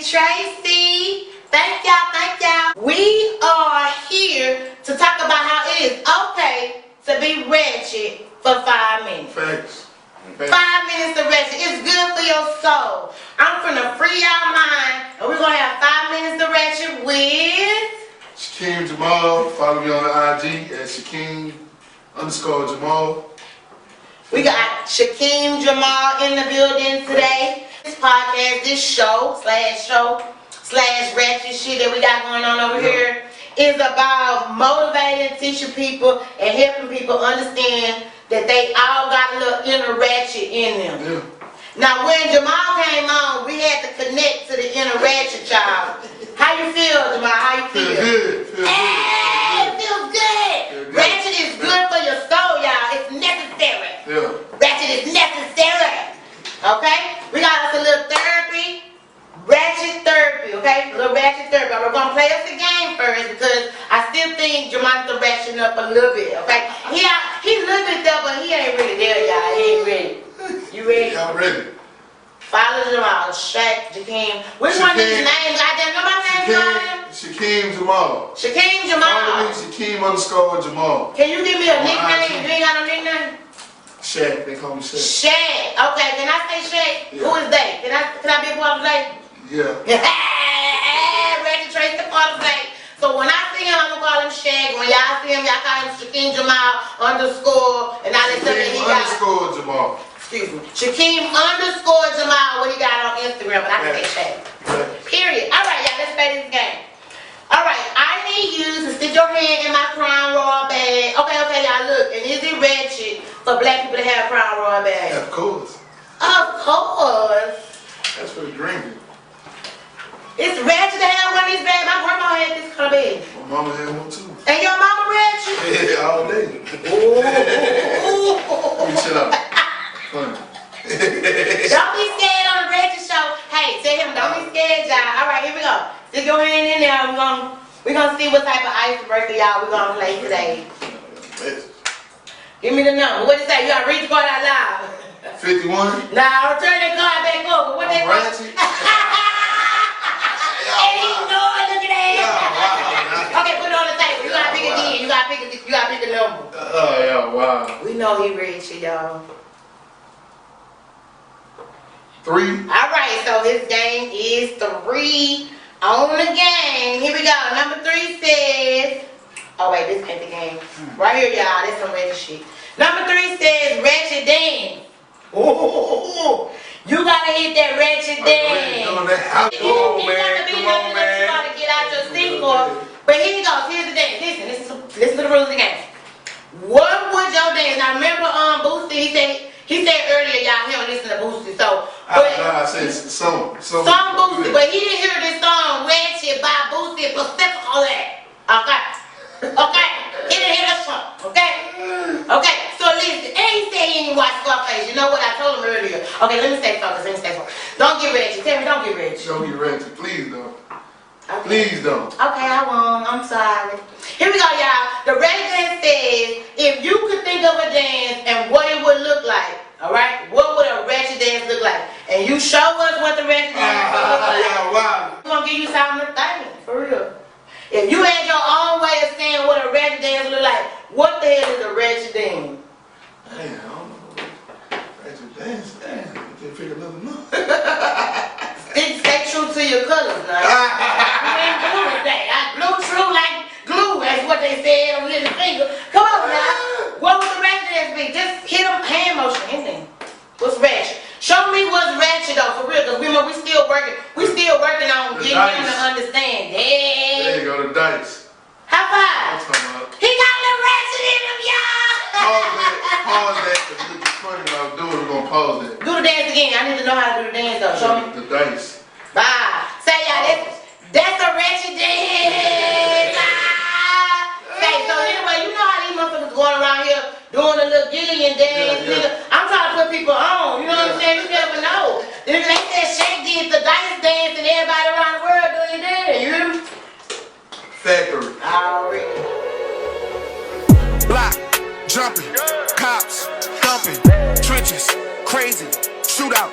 Tracy. Thank y'all. We are here to talk about how it is okay to be ratchet for 5 minutes. Facts. 5 minutes of ratchet. It's good for your soul. I'm finna free your mind, and we're gonna have 5 minutes of ratchet with Shakeem Jamal. Follow me on the IG at Shakeem_Jamal. We got Shakeem Jamal in the building today. This podcast, this show slash ratchet shit that we got going on over here is about motivating, teaching people, and helping people understand that they all got a little inner ratchet in them. Yeah. Now, when Jamal came on, we had to connect to the inner ratchet child. How you feel, Jamal? How you feel? Feel good. It feels good. Ratchet is good for your soul, y'all. It's necessary. Yeah. Ratchet is necessary. Okay? We got us a little therapy. Ratchet therapy, okay? A little ratchet therapy. We're gonna play us a game first because I still think Jamal's ratcheting up a little bit, okay? He's a little bit there, but he ain't really there, y'all. He ain't ready. You ready? Yeah, I'm ready. Follow Jamal, Shakeem. Which one of these names? I didn't know my name. Shakeem Jamal. Shakeem Jamal. Follow me, Shakeem_Jamal. Can you give me a nickname? You ain't got no nickname? Shaq, they call me Shaq. Shaq. Okay, can I say Shaq? Yeah. Who is they? Can I be a part of they? Yeah. Ready to trace the part of they. So when I see him, I'm gonna call him Shaq. When y'all see him, y'all call him Shakeem Jamal _ and all that stuff that he got. Jamal. Excuse me. Shakeem _ Jamal, what he got on Instagram, but I can say Shaq. Period. Alright, y'all, let's play this game. Alright, I need you to stick your hand in my Crown Royal bag. Okay, y'all, look. And is it ratchet for black people to have Crown Royal bags? Of course. Of course. That's for drinking. It's ratchet to have one of these bags. My grandma had this kind of bag. My mama had one too. And your mama ratchet? Yeah, all day. Ooh. Let me chill out. Funny. Don't be scared on the ratchet show. Hey, tell him don't be scared, y'all. Alright, here we go. Stick your hand in there. We're gonna see what type of icebreaker y'all we're gonna play today. Give me the number. What it say? You gotta read the card out loud. 51. Nah, return that card back over. What they say? And he know it, look at that. Okay, put it on the table. You gotta pick again. You gotta pick a number. Oh yeah, wow. We know he rich, y'all. 3. Alright, so his game is 3 on the game. Here we go. Number 3 says, oh wait, this ain't the game. Right here, y'all. This some ratchet shit. Number 3 says ratchet dance. Ooh, you gotta hit that ratchet dance. Come on, man. You gotta get out your seat for. But here he goes. Here's the dance. Listen to the rules of the game. What would your dance? Now remember, Boosty. He said earlier, y'all, he don't listen to Boosty. So, I said some Boosty, but he didn't hear this song Ratchet by Boosty specifically. Okay. He didn't hear that song. Okay. So listen, and he said he didn't watch Scarface. You know what I told him earlier? Okay, let me stay focused. Don't get ratchet. Tell me, don't get ratchet. Don't get ratchet. Please don't. Okay. Please don't. Okay, I won't. I'm sorry. Here we go, y'all. The ratchet dance says, if you could think of a dance and what it would look like, alright? What would a ratchet dance look like? And you show us what the ratchet dance would look like. Yeah, wow. We're gonna give you something to think, for real. If you had your own way of saying what a ratchet dance look like, what the hell is a ratchet dance? Man, I don't know. Ratchet dance. Damn, I can't figure nothing out. Stay true to your colors, now. You ain't blue with that. Blue true like glue, that's what they said on Little Finger. Come on now. What would the ratchet dance be? Just hit them hand motion, anything. What's ratchet? Show me what's ratchet though, for real, because remember we still working on getting him to understand. Yeah. There you go, the dice. High five. He got a little ratchet in him, y'all. Pause that, because it's funny when I was doing it, we're going to pause that. Do the dance again. I need to know how to do the dance though. Show me. The dice. Bye. Say y'all, that's a ratchet dance. Say, so anyway, you know how these motherfuckers going around here doing a little Gillian dance. Yeah. I'm trying to put people on. You know what I'm saying? You never know. They said Shaq did the dice dance and everybody around the world doing it there. You hear me? Factory. Already. Block, jumping, cops, thumping, trenches, crazy, shootout.